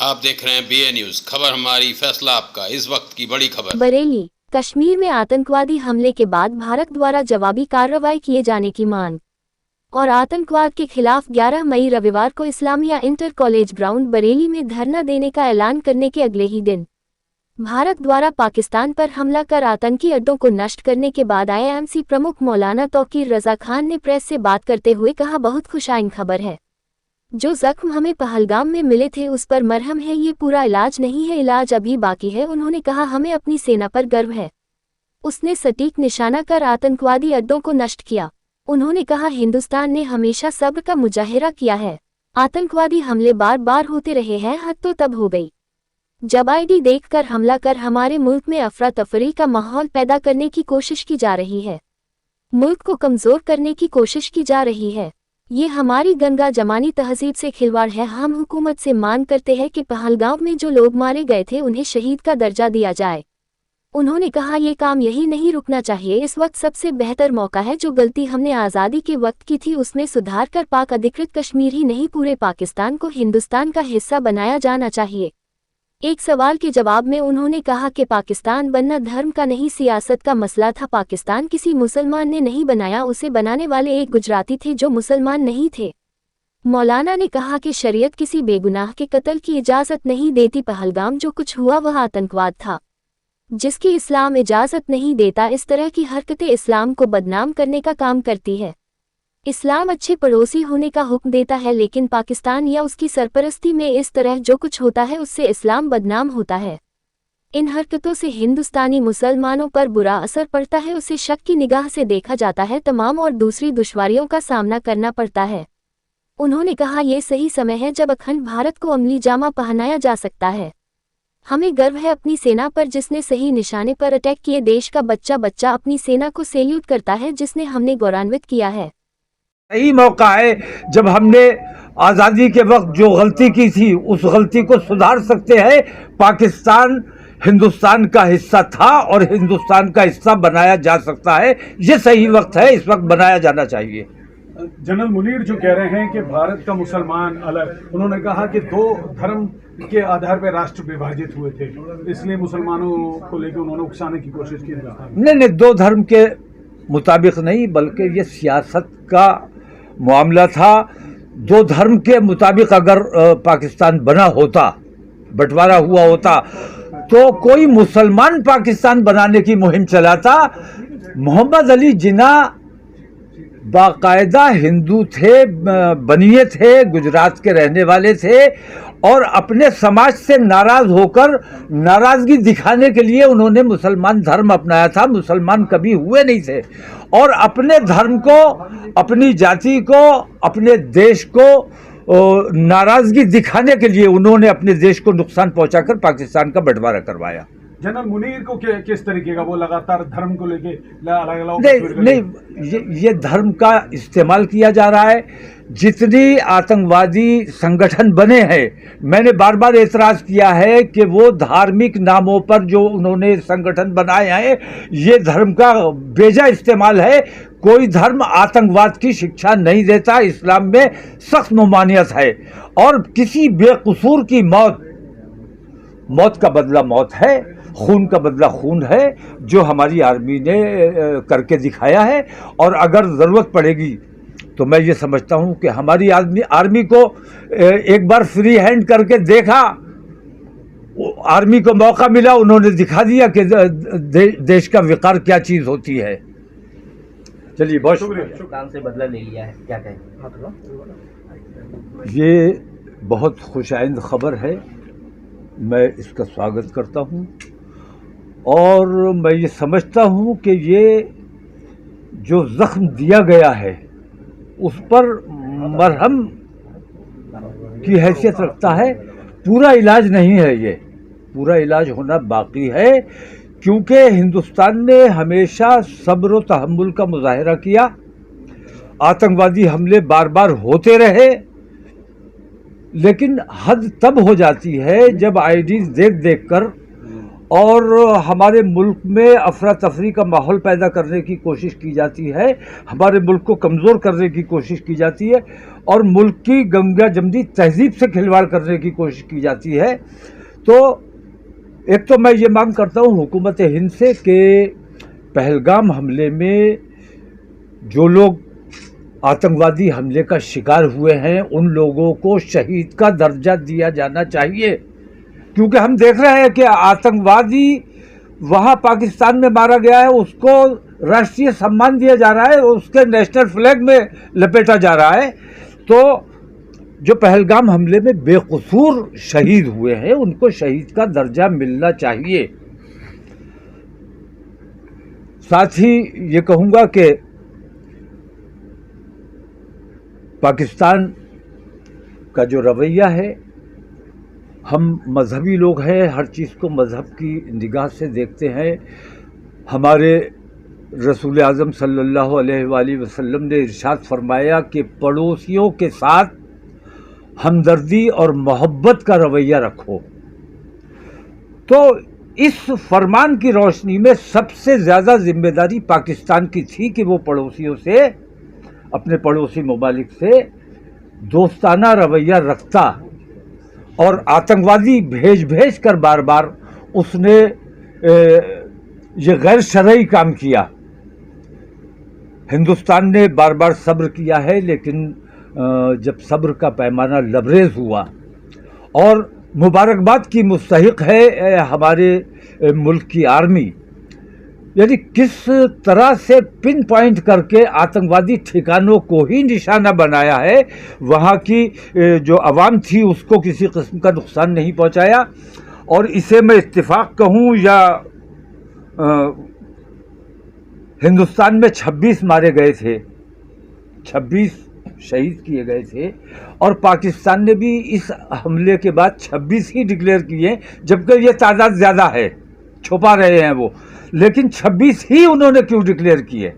आप देख रहे हैं BA न्यूज, खबर हमारी फैसला आपका। इस वक्त की बड़ी खबर। बरेली, कश्मीर में आतंकवादी हमले के बाद भारत द्वारा जवाबी कार्रवाई किए जाने की मांग और आतंकवाद के खिलाफ 11 मई रविवार को Islamia inter college ground Bareilly में धरना देने का ऐलान करने के अगले ही दिन भारत द्वारा पाकिस्तान पर हमला कर आतंकी अड्डों को नष्ट करने के बाद IMC प्रमुख मौलाना तौकीर रजा खान ने प्रेस से बात करते हुए कहा, बहुत खुशाइन खबर है। जो जख्म हमें पहलगाम में मिले थे उस पर मरहम है, ये पूरा इलाज नहीं है, इलाज अभी बाकी है। उन्होंने कहा, हमें अपनी सेना पर गर्व है, उसने सटीक निशाना कर आतंकवादी अड्डों को नष्ट किया। उन्होंने कहा, हिंदुस्तान ने हमेशा सब्र का मुजाहिरा किया है। आतंकवादी हमले बार बार होते रहे हैं, हद तो तब हो गई जब ID देखकर हमला कर हमारे मुल्क में अफरा तफरी का माहौल पैदा करने की कोशिश की जा रही है, मुल्क को कमजोर करने की कोशिश की जा रही है। ये हमारी गंगा जमानी तहजीब से खिलवाड़ है। हम हुकूमत से मांग करते हैं कि पहलगाम में जो लोग मारे गए थे उन्हें शहीद का दर्जा दिया जाए। उन्होंने कहा, ये काम यही नहीं रुकना चाहिए। इस वक्त सबसे बेहतर मौका है। जो गलती हमने आज़ादी के वक्त की थी उसमें सुधार कर पाक अधिकृत कश्मीर ही नहीं पूरे पाकिस्तान को हिंदुस्तान का हिस्सा बनाया जाना चाहिए। एक सवाल के जवाब में उन्होंने कहा कि पाकिस्तान बनना धर्म का नहीं, सियासत का मसला था। पाकिस्तान किसी मुसलमान ने नहीं बनाया, उसे बनाने वाले एक गुजराती थे जो मुसलमान नहीं थे। मौलाना ने कहा कि शरीयत किसी बेगुनाह के कत्ल की इजाज़त नहीं देती। पहलगाम जो कुछ हुआ वह आतंकवाद था जिसकी इस्लाम इजाज़त नहीं देता। इस तरह की हरकतें इस्लाम को बदनाम करने का काम करती है। इस्लाम अच्छे पड़ोसी होने का हुक्म देता है, लेकिन पाकिस्तान या उसकी सरपरस्ती में इस तरह जो कुछ होता है उससे इस्लाम बदनाम होता है। इन हरकतों से हिंदुस्तानी मुसलमानों पर बुरा असर पड़ता है, उसे शक की निगाह से देखा जाता है, तमाम और दूसरी दुश्वारियों का सामना करना पड़ता है। उन्होंने कहा, ये सही समय है जब अखंड भारत को अमली जामा पहनाया जा सकता है। हमें गर्व है अपनी सेना पर जिसने सही निशाने पर अटैक किए। देश का बच्चा बच्चा अपनी सेना को सैल्यूट करता है जिसने हमने गौरवान्वित किया है। सही मौका है जब हमने आज़ादी के वक्त जो गलती की थी उस गलती को सुधार सकते हैं। पाकिस्तान हिंदुस्तान का हिस्सा था और हिंदुस्तान का हिस्सा बनाया जा सकता है। ये सही वक्त है, इस वक्त बनाया जाना चाहिए। जनरल मुनीर जो कह रहे हैं कि भारत का मुसलमान अलग, उन्होंने कहा कि 2 धर्म के आधार पर राष्ट्र विभाजित हुए थे, इसलिए मुसलमानों को लेकर उन्होंने उकसाने की कोशिश की। नहीं, 2 धर्म के मुताबिक नहीं, बल्कि ये सियासत का मामला था। 2 धर्म के मुताबिक अगर पाकिस्तान बना होता, बंटवारा हुआ होता, तो कोई मुसलमान पाकिस्तान बनाने की मुहिम चलाता। मोहम्मद अली जिन्ना बाकायदा हिंदू थे, बनिए थे, गुजरात के रहने वाले थे और अपने समाज से नाराज होकर नाराजगी दिखाने के लिए उन्होंने मुसलमान धर्म अपनाया था। मुसलमान कभी हुए नहीं थे और अपने धर्म को, अपनी जाति को, अपने देश को नाराजगी दिखाने के लिए उन्होंने अपने देश को नुकसान पहुंचाकर पाकिस्तान का बंटवारा करवाया। जनरल मुनीर को किस तरीके का, वो लगातार धर्म को लेके अलग नहीं, ये धर्म का इस्तेमाल किया जा रहा है। जितनी आतंकवादी संगठन बने हैं, मैंने बार बार एतराज़ किया है कि वो धार्मिक नामों पर जो उन्होंने संगठन बनाए हैं, ये धर्म का बेजा इस्तेमाल है। कोई धर्म आतंकवाद की शिक्षा नहीं देता। इस्लाम में सख्त ममानियत है और किसी बेकसूर की मौत का बदला मौत है, खून का बदला खून है, जो हमारी आर्मी ने करके दिखाया है। और अगर ज़रूरत पड़ेगी तो मैं ये समझता हूँ कि हमारी आर्मी को एक बार फ्री हैंड करके देखा, आर्मी को मौका मिला, उन्होंने दिखा दिया कि देश का विकार क्या चीज़ होती है। चलिए, बहुत शुक्रिया। काम से बदला ले लिया है, क्या कहें? ये बहुत खुशाइंद खबर है, मैं इसका स्वागत करता हूँ और मैं ये समझता हूँ कि ये जो ज़ख्म दिया गया है उस पर मरहम की हैसियत रखता है। पूरा इलाज नहीं है, ये पूरा इलाज होना बाकी है, क्योंकि हिंदुस्तान ने हमेशा सब्र व तहम्मुल का मुजाहिरा किया। आतंकवादी हमले बार बार होते रहे, लेकिन हद तब हो जाती है जब ID देख कर और हमारे मुल्क में अफरा तफरी का माहौल पैदा करने की कोशिश की जाती है, हमारे मुल्क को कमज़ोर करने की कोशिश की जाती है और मुल्क की गंगा जमदी तहजीब से खिलवाड़ करने की कोशिश की जाती है। तो एक तो मैं ये मांग करता हूँ हुकूमत हिंद से कि पहलगाम हमले में जो लोग आतंकवादी हमले का शिकार हुए हैं उन लोगों को शहीद का दर्जा दिया जाना चाहिए, क्योंकि हम देख रहे हैं कि आतंकवादी वहाँ पाकिस्तान में मारा गया है, उसको राष्ट्रीय सम्मान दिया जा रहा है, उसके नेशनल फ्लैग में लपेटा जा रहा है। तो जो पहलगाम हमले में बेकसूर शहीद हुए हैं उनको शहीद का दर्जा मिलना चाहिए। साथ ही ये कहूँगा कि पाकिस्तान का जो रवैया है, हम मजहबी लोग हैं, हर चीज़ को मज़हब की निगाह से देखते हैं। हमारे रसूल आज़म सल्लल्लाहु अलैहि वसल्लम ने इरशाद फरमाया कि पड़ोसियों के साथ हमदर्दी और मोहब्बत का रवैया रखो। तो इस फरमान की रोशनी में सबसे ज़्यादा जिम्मेदारी पाकिस्तान की थी कि वो पड़ोसियों से, अपने पड़ोसी ममालिक से दोस्ताना रवैया रखता और आतंकवादी भेज कर बार बार उसने ये गैर शरई काम किया। हिंदुस्तान ने बार बार सब्र किया है, लेकिन जब सब्र का पैमाना लबरेज हुआ और मुबारकबाद की मुस्तहिक है हमारे मुल्क की आर्मी, यानी किस तरह से पिन पॉइंट करके आतंकवादी ठिकानों को ही निशाना बनाया है, वहाँ की जो आवाम थी उसको किसी किस्म का नुकसान नहीं पहुँचाया। और इसे मैं इत्तेफाक कहूँ या हिंदुस्तान में 26 मारे गए थे, 26 शहीद किए गए थे और पाकिस्तान ने भी इस हमले के बाद 26 ही डिक्लेयर किए, जबकि ये तादाद ज़्यादा है, छुपा रहे हैं वो, लेकिन 26 ही उन्होंने क्यों डिक्लेयर किए,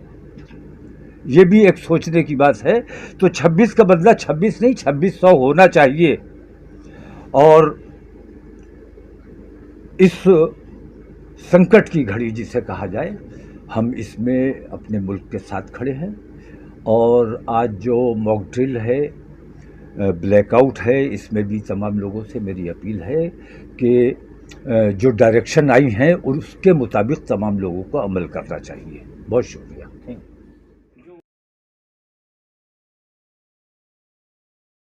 ये भी एक सोचने की बात है। तो 26 का बदला 26 नहीं 2600 होना चाहिए। और इस संकट की घड़ी जिसे कहा जाए, हम इसमें अपने मुल्क के साथ खड़े हैं। और आज जो मॉक ड्रिल है, ब्लैकआउट है, इसमें भी तमाम लोगों से मेरी अपील है कि जो डायरेक्शन आई हैं उसके मुताबिक तमाम लोगों को अमल करना चाहिए। बहुत शुक्रिया।